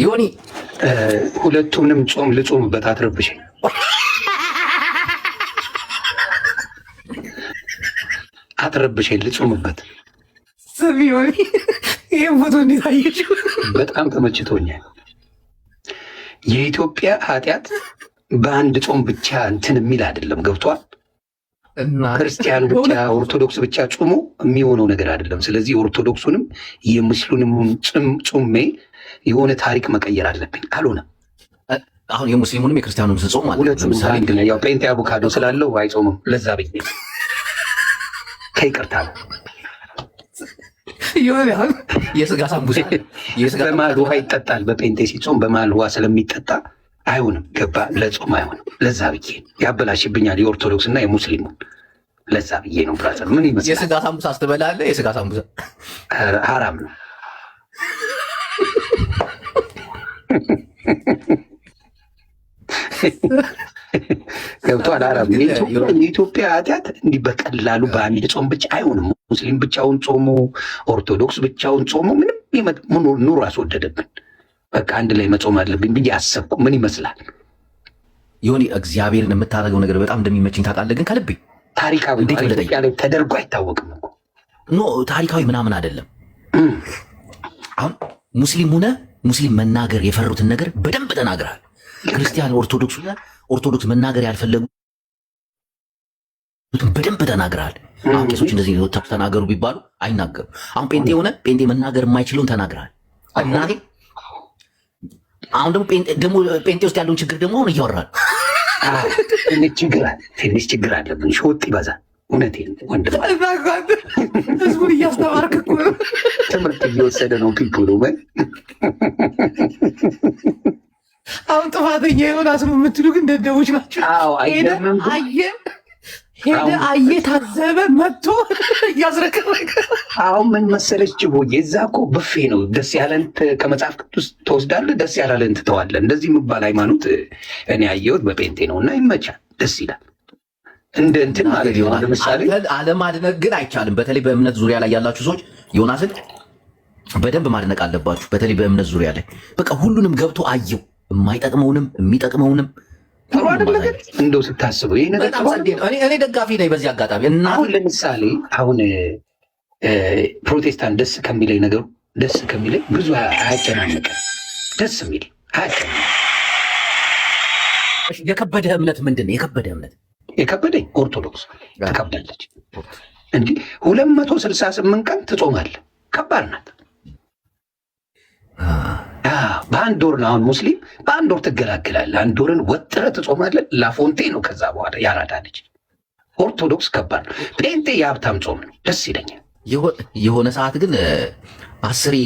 ዮኒ ሁለቱንም ጾም ልጾምበት አትረብሽኝ። አትረብሽኝ ልጾምበት። ስሚ ዮኒ ይህ ፎቶ እንዴት አየሽው? በጣም ተመችቶኛል። የኢትዮጵያ ኃጢአት በአንድ ጾም ብቻ እንትን የሚል አይደለም። ገብቷል? ክርስቲያን ብቻ ኦርቶዶክስ ብቻ ጾሞ የሚሆነው ነገር አይደለም። ስለዚህ ኦርቶዶክሱንም የሙስሊሙንም ጾሜ የሆነ ታሪክ መቀየር አለብኝ። ካልሆነም አሁን የሙስሊሙንም የክርስቲያኑንም ስጾም ማለት ሁለቱም አንድ ነው። ያው ጴንጤ አቮካዶ ስላለው አይጾምም። ለዛ ብዬ ከይቅርታ ነው። የስጋ ሳምቡሳ በመሀል ውሃ ይጠጣል። በጴንጤ ሲጾም በመሀል ውሃ ስለሚጠጣ አይሆንም። ገባ? ለጾም አይሆንም። ለዛ ብዬ ያበላሽብኛል የኦርቶዶክስ እና የሙስሊሙን። ለዛ ብዬ ነው። ብራዘር ምን ይመስላል? የስጋ ሳምቡሳ ስትበላለህ? የስጋ ሳምቡሳ ሀራም ነው። ገብቷል? ሀራም። የኢትዮጵያ ኃጢአት እንዲህ በቀላሉ በአንድ ጾም ብቻ አይሆንም። ሙስሊም ብቻውን ጾሞ፣ ኦርቶዶክስ ብቻውን ጾሞ ምንም ኑሮ አስወደደብን። በቃ አንድ ላይ መጾም አለብኝ ብዬ አሰብኩ። ምን ይመስላል? ዮኒ እግዚአብሔርን የምታደርገው ነገር በጣም እንደሚመችኝ ታውቃለህ። ግን ከልቤ ታሪካዊ ኢትዮጵያ ላይ ተደርጎ አይታወቅም እኮ ኖ ታሪካዊ ምናምን አይደለም። አሁን ሙስሊም ሆነ ሙስሊም መናገር የፈሩትን ነገር በደንብ ተናግረሃል። ክርስቲያን ኦርቶዶክስ ሆነ ኦርቶዶክስ መናገር ያልፈለጉ በደንብ ተናግረሃል። አሁን ቄሶች እንደዚህ ተናገሩ ቢባሉ አይናገሩም። አሁን ጴንጤ ሆነ ጴንጤ መናገር የማይችለውን ተናግረሃል። እናቴ አሁን ደግሞ ጴንጤ ውስጥ ያለውን ችግር ደግሞ አሁን እያወራል። ትንሽ ችግር አለብን። ሾጥ ይበዛል። እውነቴን ወንድም ህዝቡን እያስተማርክ እኮ ነው። ትምህርት እየወሰደ ነው። ፒፕሉ አሁን ጥፋተኛ የሆነ አስሙ የምትሉ ግን ደደቦች ናቸው። አየ ታዘበ መጥቶ እያዝረከረከ አሁን ምን መሰለች ጭቦ የዛ እኮ ብፌ ነው። ደስ ያለን ከመጽሐፍ ቅዱስ ትወስዳለህ፣ ደስ ያላለን ትተዋለህ። እንደዚህ የሚባል ሃይማኖት እኔ ያየሁት በጴንጤ ነው እና ይመቻል፣ ደስ ይላል። እንደ እንትን ማለት ይሆናል። ለምሳሌ አለማድነቅ ግን አይቻልም። በተለይ በእምነት ዙሪያ ላይ ያላችሁ ሰዎች ዮናስን በደንብ ማድነቅ አለባችሁ። በተለይ በእምነት ዙሪያ ላይ በቃ ሁሉንም ገብቶ አየው፣ የማይጠቅመውንም የሚጠቅመውንም ጥሩ አይደለም። እንደው ስታስበው ይሄ ነገር እኔ ደጋፊ ነኝ በዚህ አጋጣሚ። እና አሁን ለምሳሌ አሁን ፕሮቴስታንት ደስ ከሚለኝ ነገሩ ደስ ከሚለኝ ብዙ አያጨናንቅም። ደስ የሚል አያጨናንቅም። የከበደ እምነት ምንድን ነው? የከበደ እምነት የከበደኝ ኦርቶዶክስ ትከብዳለች። እንዲህ 268 ቀን ትጾማለህ። ከባድ ናት። በአንድ ወር ነው። አሁን ሙስሊም በአንድ ወር ትገላግላለህ። አንድ ወርን ወጥረህ ትጾማለህ። ላፎንቴ ነው። ከዛ በኋላ ያራዳለች። ኦርቶዶክስ ከባድ ነው። ጴንጤ የሀብታም ጾም ነው። ደስ ይለኛል። የሆነ ሰዓት ግን አስሬ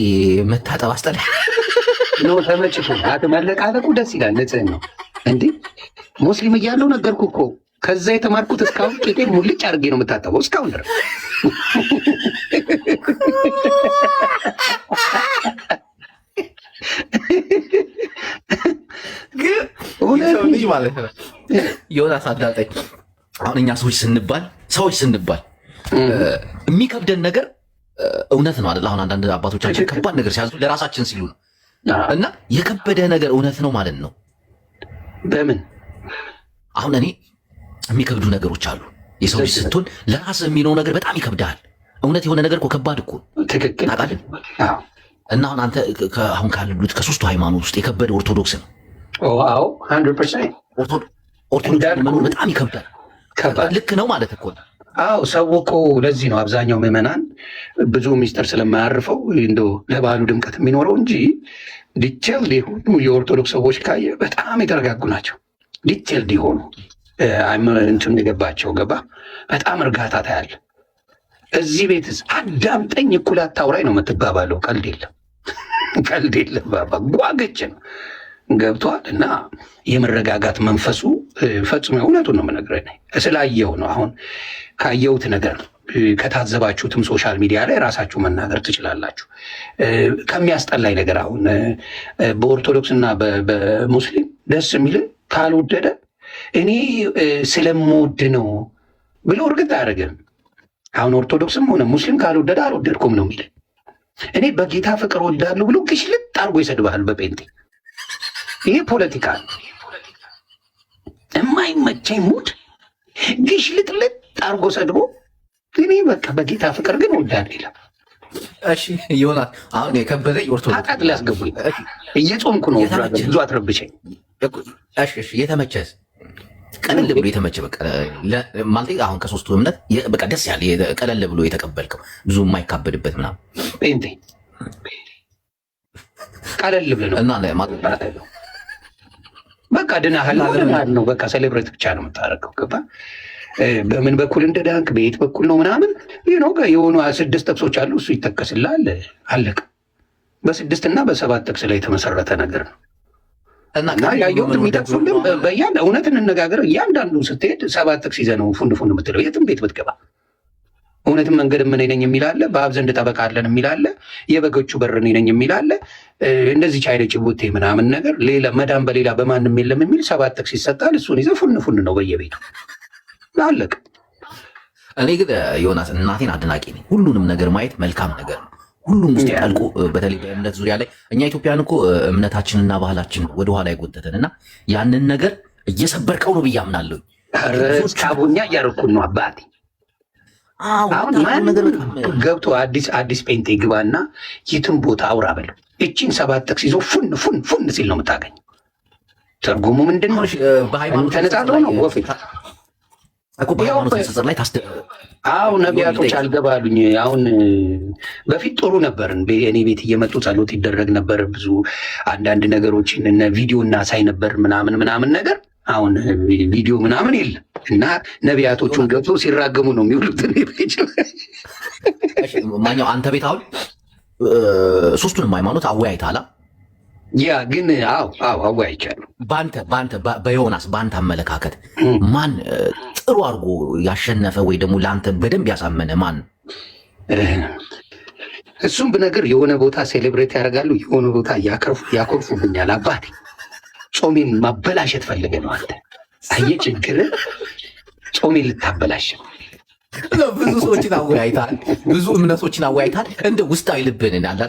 መታጠብ አስጠላ ነው። ተመችቶ አትመለቃለቁ ደስ ይላል። ንጽህ ነው። እንዲህ ሙስሊም እያለው ነገርኩ እኮ ከዛ የተማርኩት እስካሁን ቄጤ ሙልጭ አድርጌ ነው የምታጠበው እስካሁን ድረስ። ልጅ ማለት ነው የሆነ አሳዳጠኝ። አሁን እኛ ሰዎች ስንባል የሚከብደን ነገር እውነት ነው አይደል? አሁን አንዳንድ አባቶቻችን ከባድ ነገር ሲያዙ ለራሳችን ሲሉ ነው። እና የከበደ ነገር እውነት ነው ማለት ነው። በምን አሁን እኔ የሚከብዱ ነገሮች አሉ። የሰው ልጅ ስትሆን ለራስ የሚለው ነገር በጣም ይከብዳል። እውነት የሆነ ነገር እኮ ከባድ እኮ ትክክል ታውቃለህ። እና አሁን አንተ አሁን ካሉት ከሶስቱ ሃይማኖት ውስጥ የከበደ ኦርቶዶክስ ነው። አዎ 100% ኦርቶዶክስ መኖር በጣም ይከብዳል። ልክ ነው ማለት እኮ ነው። አዎ ሰው እኮ ለዚህ ነው አብዛኛው ምዕመናን ብዙ ሚስጥር ስለማያርፈው እንደው ለባህሉ ድምቀት የሚኖረው እንጂ ዲቴል የሆኑ የኦርቶዶክስ ሰዎች ካየ በጣም የተረጋጉ ናቸው። ዲቴል ሊሆኑ እንትን የገባቸው ገባ በጣም እርጋታ ታያለ። እዚህ ቤትስ አዳምጠኝ እኩል አታውራኝ ነው የምትባባለው። ቀልድ የለም ቀልድ የለም። ባባ ጓገጭ ነው ገብቷል። እና የመረጋጋት መንፈሱ ፈጽሞ እውነቱን ነው የምነግርህ ስላየው ነው። አሁን ካየሁት ነገር ከታዘባችሁትም ሶሻል ሚዲያ ላይ ራሳችሁ መናገር ትችላላችሁ። ከሚያስጠላኝ ነገር አሁን በኦርቶዶክስ እና በሙስሊም ደስ የሚልን ካልወደደ እኔ ስለምወድ ነው ብሎ እርግጥ አያደርግም። አሁን ኦርቶዶክስም ሆነ ሙስሊም ካልወደደ አልወደድኩም ነው የሚል። እኔ በጌታ ፍቅር ወዳለሁ ብሎ ግሽልጥ አድርጎ ይሰድብሃል በጴንጤ። ይሄ ፖለቲካ ነው። የማይመቸኝ ሙድ ግሽ ልጥልጥ አድርጎ ሰድቦ እኔ በቃ በጌታ ፍቅር ግን ወዳድ ይላል። እሺ ይሆናል። አሁን የከበደኝ ኦርቶዶክስ ኃጢአት ሊያስገቡኝ እየጾምኩ ነው። ብዙ አትረብሸኝ። እሺ የተመቸስ ቀለል ብሎ የተመቸ በቃ ማለት አሁን ከሶስቱ እምነት በቃ ደስ ያለ ቀለል ብሎ የተቀበልከው ብዙ የማይካበድበት ምናምን ጴንጤ ቀለል ብሎ እና በቃ ድናህል ነው። በቃ ሴሌብሬት ብቻ ነው የምታደርገው። ገባ በምን በኩል እንደዳንክ በየት በኩል ነው ምናምን ነው። የሆኑ 6 ጥቅሶች አሉ። እሱ ይጠቀስልሃል። አለቀ። በ6 እና በ7 ጥቅስ ላይ የተመሰረተ ነገር ነው እና ያየሁት የሚጠቅሱልን እውነት እንነጋገር። እያንዳንዱ ስትሄድ 7 ጥቅስ ይዘህ ነው ፉን ፉን የምትለው የትም ቤት ብትገባ። እውነትም መንገድ ምን ነኝ የሚል አለ። በአብ ዘንድ ጠበቃ አለን የሚል አለ። የበጎቹ በር እኔ ነኝ የሚል አለ። እንደዚህ ቻይለ ጭቡቴ ምናምን ነገር ሌላ መዳን በሌላ በማንም የለም የሚል 7 ጥቅስ ይሰጣል። እሱን ይዘህ ፉን ፉን ነው በየቤቱ አለቅ። እኔ ግን ዮናስ እናቴን አድናቂ ነኝ። ሁሉንም ነገር ማየት መልካም ነገር ነው። ሁሉም ውስጥ ያልቁ። በተለይ በእምነት ዙሪያ ላይ እኛ ኢትዮጵያን እኮ እምነታችንና ባህላችን ወደኋላ የጎተተን እና ያንን ነገር እየሰበርከው ነው ብዬ አምናለሁ። ካቦኛ እያደረኩን ነው አባቴ። አሁን ገብቶ አዲስ ጴንጤ ግባና የትም ቦታ አውራ በለው እቺን 7 ጥቅስ ይዞ ፉን ፉን ፉን ሲል ነው የምታገኝ። ትርጉሙ ምንድን ነው? ተነጻጽሮ ነው ወፌ አዎ ነቢያቶች አልገባሉኝ። አሁን በፊት ጥሩ ነበርን። እኔ ቤት እየመጡ ጸሎት ይደረግ ነበር። ብዙ አንዳንድ ነገሮችን እነ ቪዲዮ እናሳይ ነበር ምናምን ነገር። አሁን ቪዲዮ ምናምን የለም እና ነቢያቶቹን ገብቶ ሲራገሙ ነው የሚውሉት። ማኛው አንተ ቤት አሁን 3ቱንም ሃይማኖት አወያይታላ? ያ ግን አዎ አወያይቻለሁ። በአንተ በዮናስ በአንተ አመለካከት ማን ጥሩ አድርጎ ያሸነፈ ወይ ደግሞ ለአንተ በደንብ ያሳመነ ማን? እሱም ብነግር የሆነ ቦታ ሴሌብሬት ያደርጋሉ፣ የሆነ ቦታ ያኮርፉብኛል። አባቴ ጾሜን ማበላሸት ፈልገ ነው አንተ። አየህ ችግር ጾሜን ልታበላሽ። ብዙ ሰዎችን አወያይታል፣ ብዙ እምነቶችን አወያይታል። እንደ ውስጣዊ ልብህን አለ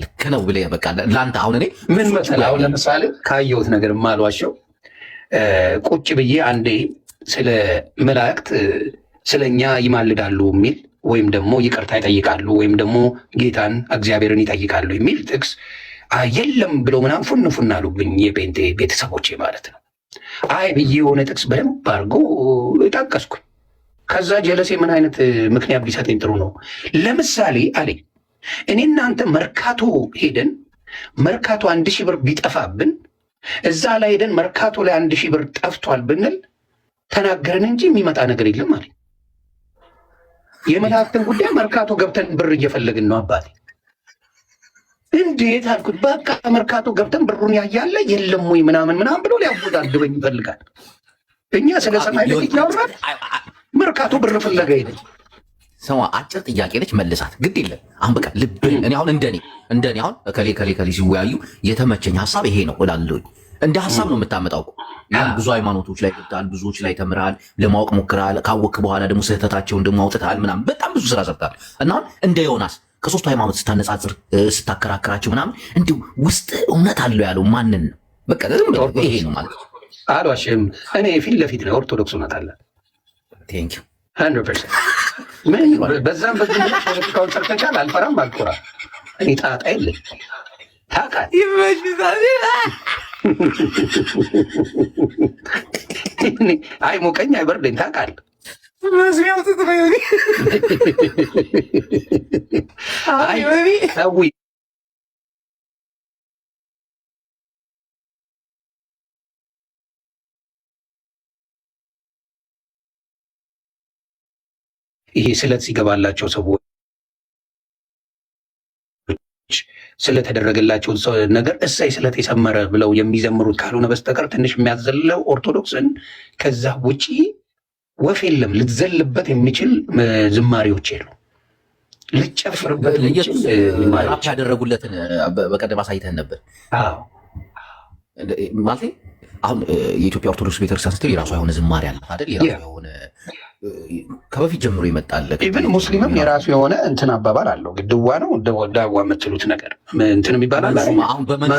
ልክ ነው ብለህ በቃ ለአንተ አሁን እኔ ምን መሰለህ፣ አሁን ለምሳሌ ካየሁት ነገር የማልዋሸው ቁጭ ብዬ አንዴ ስለ መላእክት ስለኛ ይማልዳሉ የሚል ወይም ደግሞ ይቅርታ ይጠይቃሉ ወይም ደግሞ ጌታን እግዚአብሔርን ይጠይቃሉ የሚል ጥቅስ የለም ብለው ምናምን ፉን ፉን አሉብኝ የጴንጤ ቤተሰቦቼ ማለት ነው። አይ ብዬ የሆነ ጥቅስ በደንብ አድርጎ ጠቀስኩኝ። ከዛ ጀለሴ ምን አይነት ምክንያት ቢሰጠኝ ጥሩ ነው? ለምሳሌ አለኝ እኔ እናንተ መርካቶ ሄደን መርካቶ 1000 ብር ቢጠፋብን እዛ ላይ ሄደን መርካቶ ላይ 1000 ብር ጠፍቷል ብንል ተናገርን እንጂ የሚመጣ ነገር የለም አለኝ። የመላእክትን ጉዳይ መርካቶ ገብተን ብር እየፈለግን ነው አባቴ። እንዴት አልኩት። በቃ መርካቶ ገብተን ብሩን ያያለ የለም ወይ ምናምን ብሎ ሊያወዳድበኝ ይፈልጋል። እኛ ስለ ሰማይ ለፊት ያወራል። መርካቶ ብር ፍለጋ ሄደ። ሰው አጭር ጥያቄ ነች፣ መልሳት ግድ የለም። አሁን በቃ ልብን እኔ አሁን እንደኔ አሁን ከሌ ሲወያዩ የተመቸኝ ሀሳብ ይሄ ነው እላለሁኝ። እንደ ሀሳብ ነው የምታመጣው። ብዙ ሃይማኖቶች ላይ ገብተሃል፣ ብዙዎች ላይ ተምረሃል፣ ለማወቅ ሞክረሃል። ካወቅ በኋላ ደግሞ ስህተታቸውን ደግሞ አውጥተሃል ምናምን በጣም ብዙ ስራ ሰርተሃል። እና እንደ ዮናስ ከ3ቱ ሃይማኖት ስታነጻጽር ስታከራከራቸው ምናምን እንዲሁ ውስጥ እውነት አለው ያለው ማንን ነው? በቃ ይሄ ነው ማለት ነው። አልዋሽም። እኔ ፊት ለፊት ነው ኦርቶዶክስ እውነት አለ። ቴንክ ዩ 100%። በዛም ፖለቲካውን ሰርተቻል። አልፈራም አልኮራም። እኔ ጣጣ የለኝ ታውቃለህ። አይሞቀኝ አይበርደኝ ታውቃለህ። ይሄ ስለት ሲገባላቸው ሰዎች ስለተደረገላቸው ነገር እሳይ ስለት የሰመረ ብለው የሚዘምሩት ካልሆነ በስተቀር ትንሽ የሚያዘለው ኦርቶዶክስን ከዛ ውጪ ወፍ የለም። ልትዘልበት የሚችል ዝማሬዎች የሉ፣ ልጨፍርበት ራፕ ያደረጉለትን በቀደም አሳይተን ነበር ማለት። አሁን የኢትዮጵያ ኦርቶዶክስ ቤተክርስቲያን ስትል የራሷ የሆነ ዝማሬ አለ አይደል? የራሷ የሆነ ከበፊት ጀምሮ ይመጣል። ኢቭን ሙስሊምም የራሱ የሆነ እንትን አባባል አለው። ግድዋ ነው ዳዋ የምትሉት ነገር እንትን ይባላል። አሁን በመን